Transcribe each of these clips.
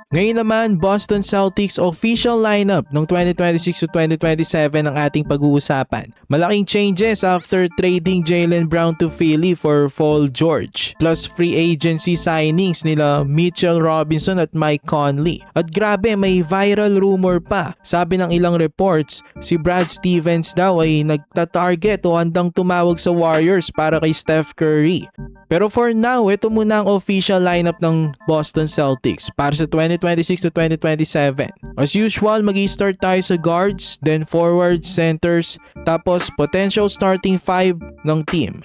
Ngayon naman, Boston Celtics official lineup ng 2026 to 2027 ang ating pag-uusapan. Malaking changes after trading Jaylen Brown to Philly for Paul George. Plus free agency signings nila Mitchell Robinson at Mike Conley. At grabe, may viral rumor pa. Sabi ng ilang reports, si Brad Stevens daw ay nagta-target o handang tumawag sa Warriors para kay Steph Curry. Pero for now, ito muna ang official lineup ng Boston Celtics para sa 2026 to 2027. As usual, mag-i-start tayo sa guards, then forwards, centers, tapos potential starting 5 ng team.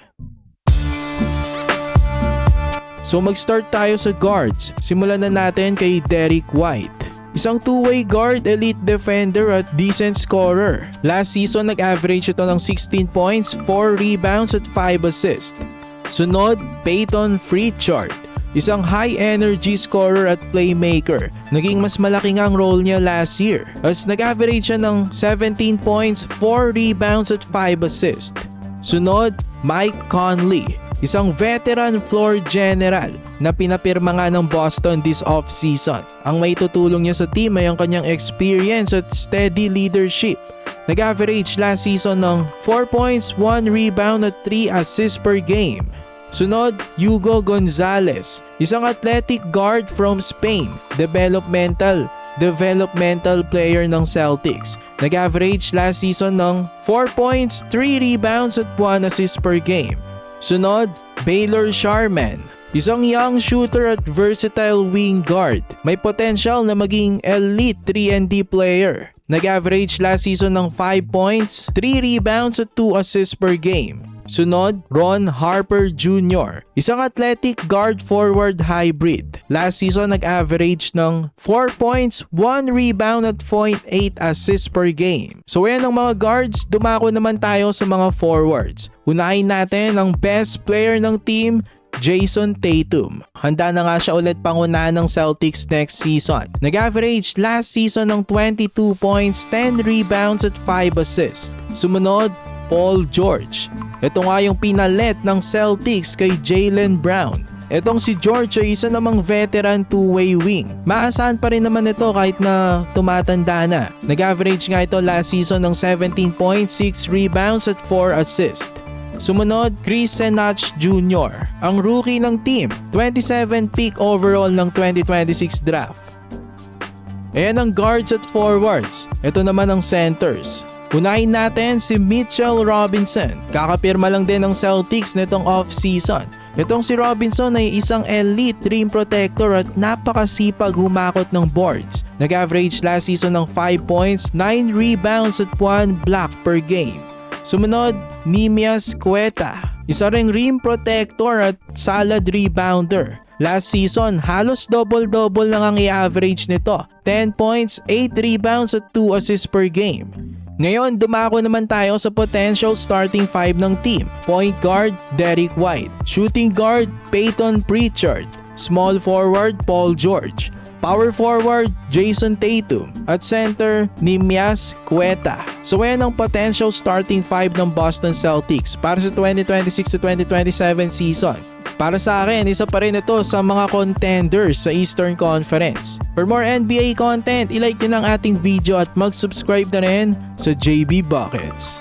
So mag-start tayo sa guards. Simulan na natin kay Derrick White. Isang two-way guard, elite defender at decent scorer. Last season, nag-average ito ng 16 points, 4 rebounds at 5 assists. Sunod, Peyton Pritchard. Isang high-energy scorer at playmaker. Naging mas malaki ang role niya last year as nag-average siya ng 17 points, 4 rebounds at 5 assists. Sunod, Mike Conley. Isang veteran floor general na pinapirma nga ng Boston this off-season. Ang may tutulong niya sa team ay ang kanyang experience at steady leadership. Nag-average last season ng 4 points, 1 rebound at 3 assists per game. Sunod, Hugo Gonzalez, isang athletic guard from Spain, developmental player ng Celtics. Nag-average last season ng 4 points, 3 rebounds at 1 assist per game. Sunod, Baylor Sharman, isang young shooter at versatile wing guard. May potential na maging elite 3-and-D player. Nag-average last season ng 5 points, 3 rebounds at 2 assists per game. Sunod, Ron Harper Jr., isang athletic guard-forward hybrid. Last season, nag-average ng 4 points, 1 rebound at 0.8 assists per game. So ayan ang mga guards, dumako naman tayo sa mga forwards. Unahin natin ang best player ng team, Jason Tatum. Handa na nga siya ulit pangunahan ng Celtics next season. Nag-average last season ng 22 points, 10 rebounds at 5 assists. Sumunod, Paul George. Ito nga yung pinalit ng Celtics kay Jaylen Brown. Itong si George ay isa namang veteran two-way wing. Maasahan pa rin naman ito kahit na tumatanda na. Nag-average nga ito last season ng 17 points, 6 rebounds at 4 assists. Sumunod, Chris Senach Jr., ang rookie ng team, 27 pick overall ng 2026 draft. Ayan ang guards at forwards. Ito naman ang centers. Unahin natin si Mitchell Robinson. Kakapirma lang din ng Celtics nitong off-season. Itong si Robinson ay isang elite rim protector at napakasipag humakot ng boards. Nag-average last season ng 5 points, 9 rebounds at 1 block per game. Sumunod, Neemias Queta. Isa ring rim protector at solid rebounder. Last season, halos double-double lang ang i-average nito. 10 points, 8 rebounds at 2 assists per game. Ngayon, dumako naman tayo sa potential starting 5 ng team. Point guard, Derrick White. Shooting guard, Peyton Pritchard. Small forward, Paul George. Power forward, Jason Tatum. At center, Neemias Queta. So ayan ang potential starting 5 ng Boston Celtics para sa 2026 to 2027 season. Para sa akin, isa pa rin ito sa mga contenders sa Eastern Conference. For more NBA content, ilike nyo lang ating video at mag-subscribe na rin sa JB Buckets.